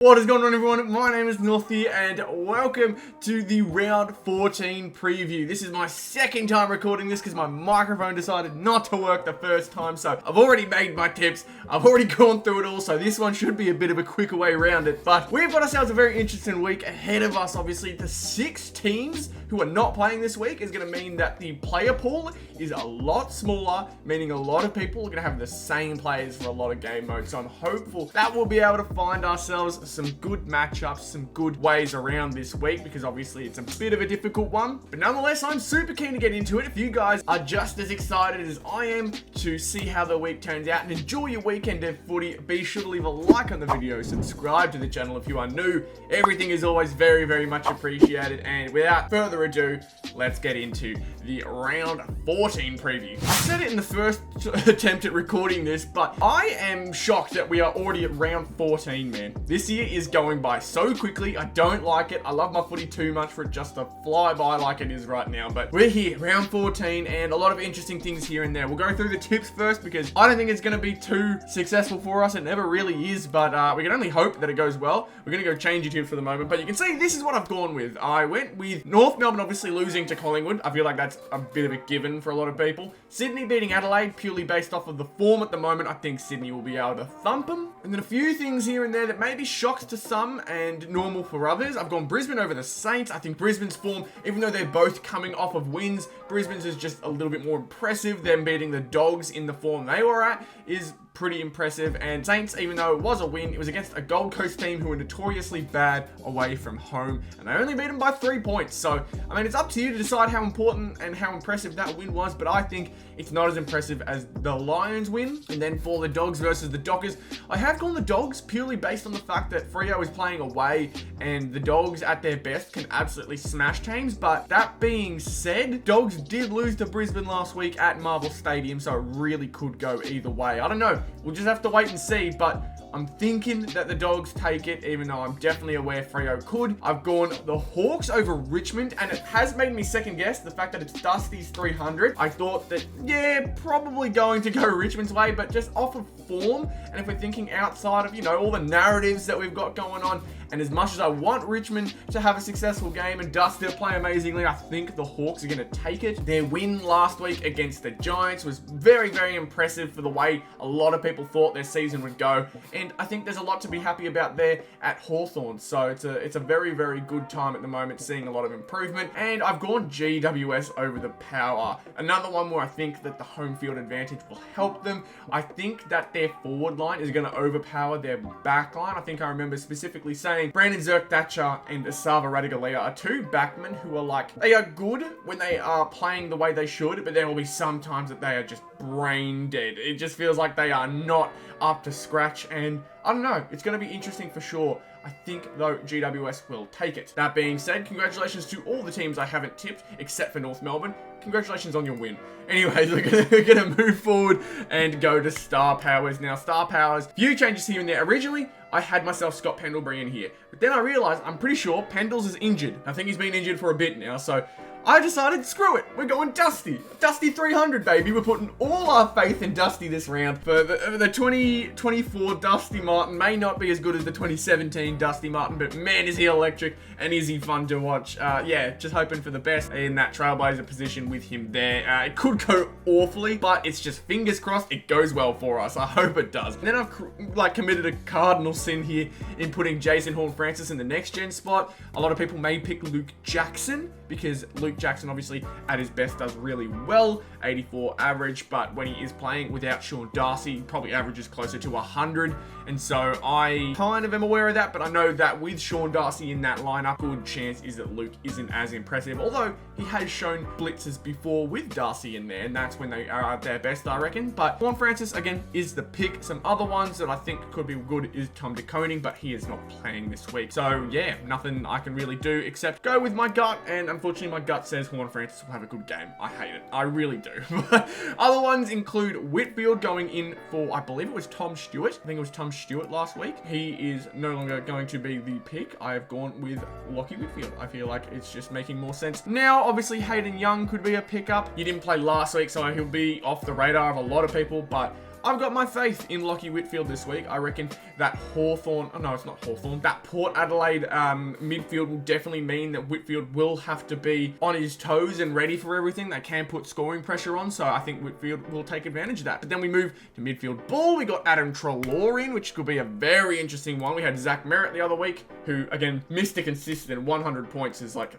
What is going on, everyone? My name is Northy and welcome to the round 14 preview. This is my second time recording this because my microphone decided not to work the first time, so I've already made my tips. I've already gone through it all, so this one should be a bit of a quicker way around it. But we've got ourselves a very interesting week ahead of us. Obviously, the 6 teams who are not playing this week is going to mean that the player pool is a lot smaller, meaning a lot of people are going to have the same players for a lot of game modes. So I'm hopeful that we'll be able to find ourselves some good matchups, some good ways around this week, because obviously it's a bit of a difficult one. But nonetheless, I'm super keen to get into it. If you guys are just as excited as I am to see how the week turns out and enjoy your weekend of footy, be sure to leave a like on the video, subscribe to the channel if you are new. Everything is always very, very much appreciated. And without further ado, let's get into the round 14 preview. I said it in the first attempt at recording this, but I am shocked that we are already at round 14, man. This year is going by so quickly. I don't like it. I love my footy too much for it just to fly by like it is right now. But we're here, round 14, and a lot of interesting things here and there. We'll go through the tips first because I don't think it's going to be too successful for us. It never really is, but we can only hope that it goes well. We're going to go change your tips for the moment, but you can see this is what I've gone with. I went with North Melbourne obviously losing to Collingwood. I feel like that's a bit of a given for a lot of people. Sydney beating Adelaide purely based off of the form at the moment. I think Sydney will be able to thump them. And then a few things here and there that may be shocks to some and normal for others. I've gone Brisbane over the Saints. I think Brisbane's form, even though they're both coming off of wins, Brisbane's is just a little bit more impressive. Them beating the Dogs in the form they were at is pretty impressive. And Saints, even though it was a win, it was against a Gold Coast team who are notoriously bad away from home, and they only beat them by 3 points. So I mean, it's up to you to decide how important and how impressive that win was, but I think it's not as impressive as the Lions win. And then for the Dogs versus the Dockers, I have gone the Dogs purely based on the fact that Freo is playing away and the Dogs at their best can absolutely smash teams. But that being said, Dogs did lose to Brisbane last week at Marvel Stadium, so it really could go either way. I don't know. We'll just have to wait and see, but I'm thinking that the Dogs take it, even though I'm definitely aware Freo could. I've gone the Hawks over Richmond, and it has made me second guess the fact that it's Dusty's 300. I thought that, yeah, probably going to go Richmond's way, but just off of form, and if we're thinking outside of, all the narratives that we've got going on, and as much as I want Richmond to have a successful game and Dusty to play amazingly, I think the Hawks are going to take it. Their win last week against the Giants was very, very impressive for the way a lot of people thought their season would go. And I think there's a lot to be happy about there at Hawthorn. So it's a very, very good time at the moment, seeing a lot of improvement. And I've gone GWS over the Power. Another one where I think that the home field advantage will help them. I think that their forward line is going to overpower their back line. I think I remember specifically saying Brandon Zerk-Thatcher and Asava Radigalea are 2 backmen who are they are good when they are playing the way they should, but there will be some times that they are just brain dead. It just feels like they are not up to scratch, and I don't know, it's going to be interesting for sure. I think, though, GWS will take it. That being said, congratulations to all the teams I haven't tipped, except for North Melbourne. Congratulations on your win. Anyways, we're going to move forward and go to Star Powers. Now, Star Powers, few changes here and there. Originally, I had myself Scott Pendlebury in here, but then I realized I'm pretty sure Pendles is injured. I think he's been injured for a bit now, so I decided, screw it, we're going Dusty. Dusty 300, baby. We're putting all our faith in Dusty this round. For the 2024 Dusty Martin may not be as good as the 2017 Dusty Martin, but man, is he electric and is he fun to watch. Yeah, just hoping for the best in that trailblazer position with him there. It could go awfully, but it's just fingers crossed it goes well for us. I hope it does. And then I've committed a cardinal sin here in putting Jason Horne-Francis in the next gen spot. A lot of people may pick Luke Jackson because Luke Jackson obviously at his best does really well, 84 average, but when he is playing without Sean Darcy, he probably averages closer to 100, and so I kind of am aware of that, but I know that with Sean Darcy in that lineup, good chance is that Luke isn't as impressive, although he has shown blitzes before with Darcy in there, and that's when they are at their best, I reckon. But Horne-Francis, again, is the pick. Some other ones that I think could be good is Tom De Koning, but he is not playing this week, so yeah, nothing I can really do except go with my gut, and unfortunately my gut says Horne-Francis will have a good game. I hate it. I really do. Other ones include Whitfield going in for, I believe it was Tom Stewart. I think it was Tom Stewart last week. He is no longer going to be the pick. I have gone with Lockie Whitfield. I feel like it's just making more sense. Now, obviously, Hayden Young could be a pickup. He didn't play last week, so he'll be off the radar of a lot of people, but I've got my faith in Lachie Whitfield this week. I reckon that that Port Adelaide midfield will definitely mean that Whitfield will have to be on his toes and ready for everything. They can put scoring pressure on, so I think Whitfield will take advantage of that. But then we move to midfield ball. We got Adam Treloar in, which could be a very interesting one. We had Zach Merritt the other week, who, again, Mr. Consistent, 100 points is like,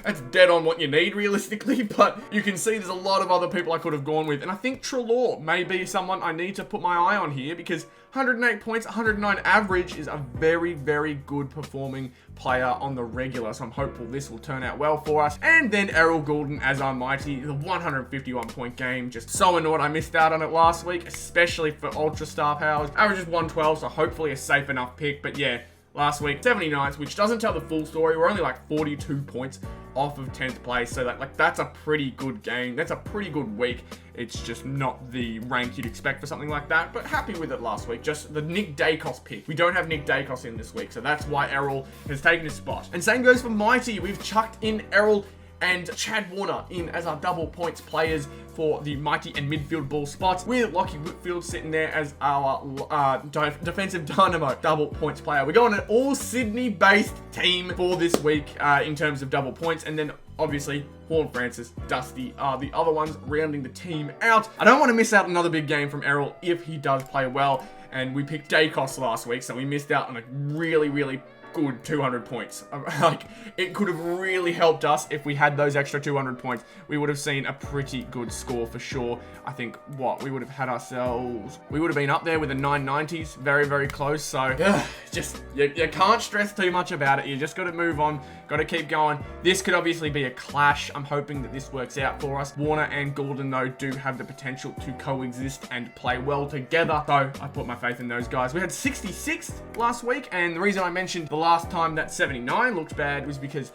that's dead on what you need, realistically, but you can see there's a lot of other people I could have gone with, and I think Treloar may be someone I need to put my eye on here, because 108 points, 109 average is a very, very good performing player on the regular, so I'm hopeful this will turn out well for us. And then Errol Goulden as our mighty, the 151 point game. Just so annoyed I missed out on it last week, especially for Ultra Star Powers. Average is 112, so hopefully a safe enough pick, but yeah, last week, 79th, which doesn't tell the full story. We're only like 42 points off of 10th place, so that's a pretty good game. That's a pretty good week. It's just not the rank you'd expect for something like that, but happy with it last week. Just the Nick Dacos pick. We don't have Nick Dacos in this week, so that's why Errol has taken his spot. And same goes for Mighty. We've chucked in Errol and Chad Warner in as our double points players for the Mighty and midfield ball spots, with Lachie Whitfield sitting there as our defensive dynamo double points player. We're going an all Sydney based team for this week in terms of double points, and then obviously Horn Francis, Dusty are the other ones rounding the team out. I don't want to miss out another big game from Errol if he does play well, and we picked Dacos last week, so we missed out on a really, really good 200 points. Like, it could have really helped us if we had those extra 200 points. We would have seen a pretty good score for sure. I think, we would have had ourselves, we would have been up there with the 990s, very, very close. So, just, you can't stress too much about it. You just got to move on, got to keep going. This could obviously be a clash. I'm hoping that this works out for us. Warner and Goulden, though, do have the potential to coexist and play well together. So, I put my faith in those guys. We had 66th last week, and the reason I mentioned the last time that 79 looked bad was because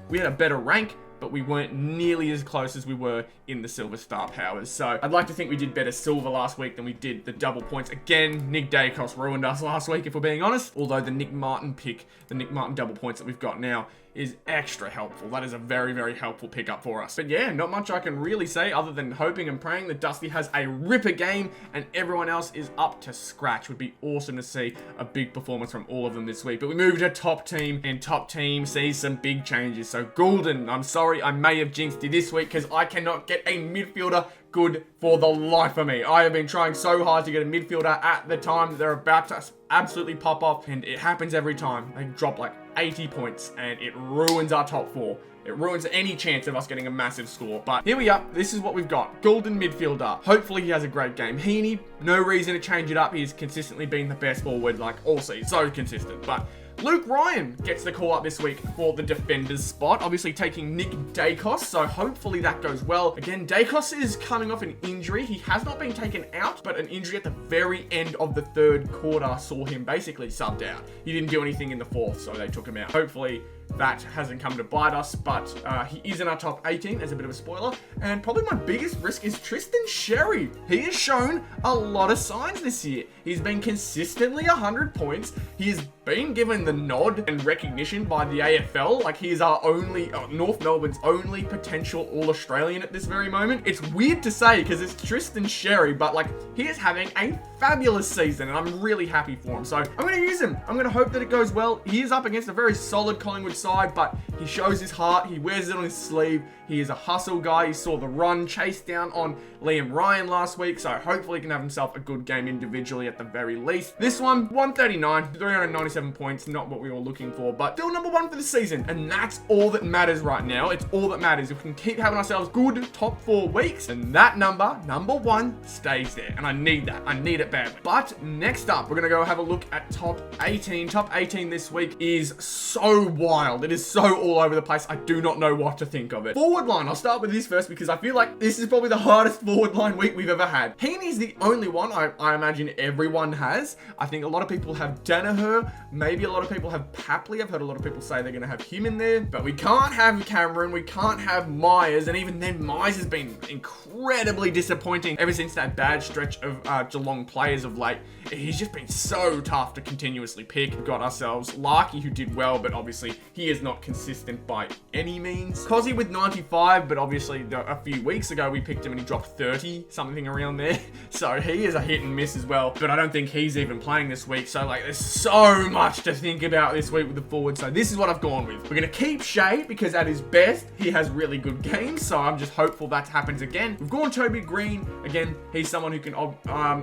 we had a better rank, but we weren't nearly as close as we were in the Silver Star Powers. So I'd like to think we did better silver last week than we did the double points. Again, Nick Dacos ruined us last week, if we're being honest. Although the Nick Martin pick, the Nick Martin double points that we've got now, is extra helpful. That is a very, very helpful pickup for us. But yeah, not much I can really say other than hoping and praying that Dusty has a ripper game and everyone else is up to scratch. Would be awesome to see a big performance from all of them this week. But we moved to top team, and top team sees some big changes. So Goulden, I'm sorry, I may have jinxed you this week because I cannot get a midfielder good for the life of me. I have been trying so hard to get a midfielder at the time that they're about to absolutely pop off, and it happens every time. They drop like 80 points and it ruins our top four. It ruins any chance of us getting a massive score. But here we are. This is what we've got. Goulden midfielder. Hopefully he has a great game. Heaney, no reason to change it up. He's consistently been the best forward like all season. So consistent. But Luke Ryan gets the call up this week for the defender's spot, obviously taking Nick Dacos, so hopefully that goes well. Again, Dacos is coming off an injury. He has not been taken out, but an injury at the very end of the third quarter saw him basically subbed out. He didn't do anything in the fourth, so they took him out. Hopefully that hasn't come to bite us, but he is in our top 18 as a bit of a spoiler. And probably my biggest risk is Tristan Sherry. He has shown a lot of signs this year. He's been consistently 100 points. He has been given the nod and recognition by the AFL. Like, he is our only, North Melbourne's only potential All-Australian at this very moment. It's weird to say because it's Tristan Sherry, but like, he is having a fabulous season and I'm really happy for him. So I'm going to use him. I'm going to hope that it goes well. He is up against a very solid Collingwood side, but he shows his heart. He wears it on his sleeve. He is a hustle guy. He saw the run chase down on Liam Ryan last week, so hopefully he can have himself a good game individually at the very least. This one, 139, 397 points, not what we were looking for, but still number one for the season, and that's all that matters right now. It's all that matters. If we can keep having ourselves good top 4 weeks, and that number one, stays there, and I need that. I need it badly. But next up, we're going to go have a look at top 18. Top 18 this week is so wild. It is so all over the place. I do not know what to think of it. Forward line, I'll start with this first because I feel like this is probably the hardest forward line week we've ever had. Heaney's the only one I imagine everyone has. I think a lot of people have Danaher. Maybe a lot of people have Papley. I've heard a lot of people say they're going to have him in there. But we can't have Cameron. We can't have Myers. And even then, Myers has been incredibly disappointing ever since that bad stretch of Geelong players of late. He's just been so tough to continuously pick. We've got ourselves Larky, who did well, but obviously he is not consistent consistent by any means. Cozzy with 95, but obviously a few weeks ago we picked him and he dropped 30, something around there. So he is a hit and miss as well, but I don't think he's even playing this week. So like there's so much to think about this week with the forward. So this is what I've gone with. We're going to keep Shea because at his best, he has really good games. So I'm just hopeful that happens again. We've gone Toby Green. Again, he's someone who can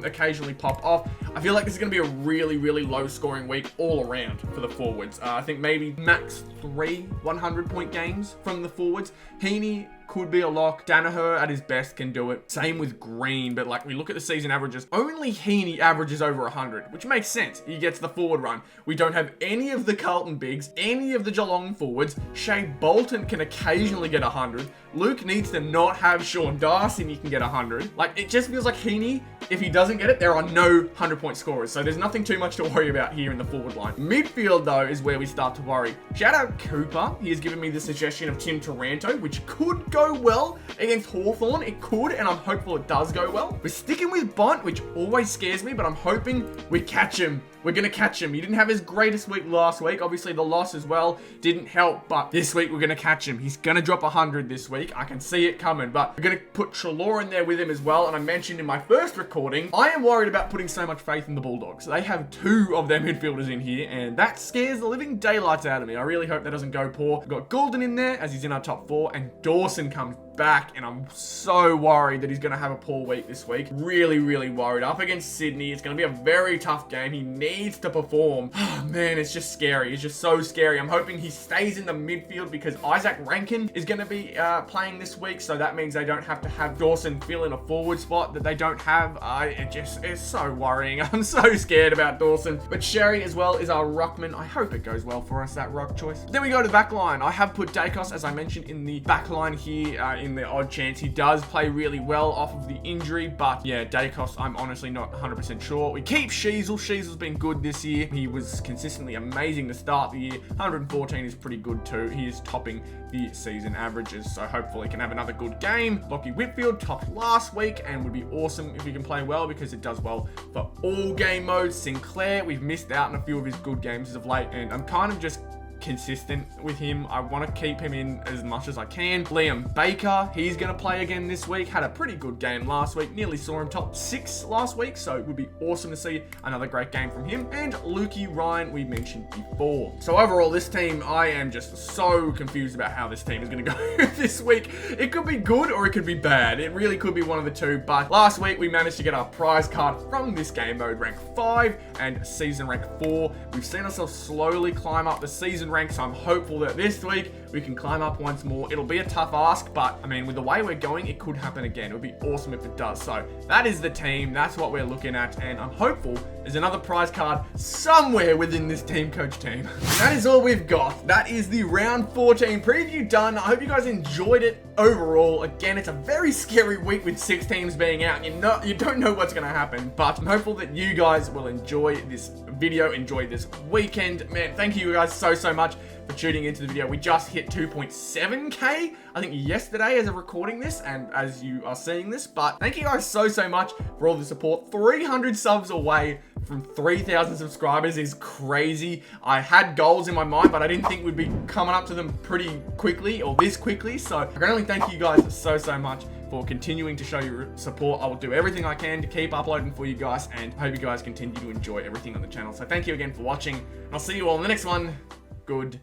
occasionally pop off. I feel like this is going to be a really, really low scoring week all around for the forwards. I think maybe max 3 100-point games from the forwards. Heaney could be a lock. Danaher at his best can do it. Same with Green, but like we look at the season averages, only Heaney averages over 100, which makes sense. He gets the forward run. We don't have any of the Carlton bigs, any of the Geelong forwards. Shea Bolton can occasionally get 100. Luke needs to not have Sean Darcy and he can get 100. Like it just feels like Heaney, if he doesn't get it, there are no 100-point scorers. So there's nothing too much to worry about here in the forward line. Midfield though is where we start to worry. Shout out Cooper. He has given me the suggestion of Tim Taranto, which could go well against Hawthorn. It could, and I'm hopeful it does go well. We're sticking with Bont, which always scares me, but I'm hoping we catch him. We're going to catch him. He didn't have his greatest week last week. Obviously, the loss as well didn't help, but this week we're going to catch him. He's going to drop 100 this week. I can see it coming, but we're going to put Treloar in there with him as well, and I mentioned in my first recording, I am worried about putting so much faith in the Bulldogs. They have 2 of their midfielders in here, and that scares the living daylights out of me. I really hope that doesn't go poor. We've got Goulden in there, as he's in our top 4, and Dawson comes back, and I'm so worried that he's going to have a poor week this week. Really, really worried. Up against Sydney, it's going to be a very tough game. He needs to perform. Oh, man, it's just scary. It's just so scary. I'm hoping he stays in the midfield because Isaac Rankin is going to be playing this week, so that means they don't have to have Dawson fill in a forward spot that they don't have. It's so worrying. I'm so scared about Dawson. But Sherry as well is our ruckman. I hope it goes well for us, that ruck choice. Then we go to the back line. I have put Dacos, as I mentioned, in the back line here in the odd chance he does play really well off of the injury, but yeah, Dacos, I'm honestly not 100% sure. We keep Sheasel. Sheasel's been good this year. He was consistently amazing to start the year. 114 is pretty good too. He is topping the season averages, so hopefully he can have another good game. Lockie Whitfield topped last week and would be awesome if he can play well because it does well for all game modes. Sinclair, we've missed out on a few of his good games as of late, and I'm kind of just consistent with him. I want to keep him in as much as I can. Liam Baker, he's going to play again this week. Had a pretty good game last week. Nearly saw him top 6 last week, so it would be awesome to see another great game from him. And Lukey Ryan, we mentioned before. So overall, this team, I am just so confused about how this team is going to go this week. It could be good or it could be bad. It really could be one of the two, but last week we managed to get our prize card from this game mode, rank 5 and season rank 4. We've seen ourselves slowly climb up the season rank, so I'm hopeful that this week we can climb up once more. It'll be a tough ask, but I mean, with the way we're going, it could happen again. It would be awesome if it does. So that is the team. That's what we're looking at, and I'm hopeful there's another prize card somewhere within this team coach team. That is all we've got. That is the round 14 preview done. I hope you guys enjoyed it overall. Again, it's a very scary week with 6 teams being out, and you don't know what's going to happen, but I'm hopeful that you guys will enjoy this video, enjoy this weekend. Man, thank you guys so much for tuning into the video. We just hit 2.7k, I think yesterday as of recording this and as you are seeing this, but thank you guys so much for all the support. 300 subs away from 3,000 subscribers is crazy. I had goals in my mind, but I didn't think we'd be coming up to them pretty quickly or this quickly, so I can only thank you guys so much for continuing to show your support. I will do everything I can to keep uploading for you guys, and I hope you guys continue to enjoy everything on the channel. So thank you again for watching, and I'll see you all in the next one. Good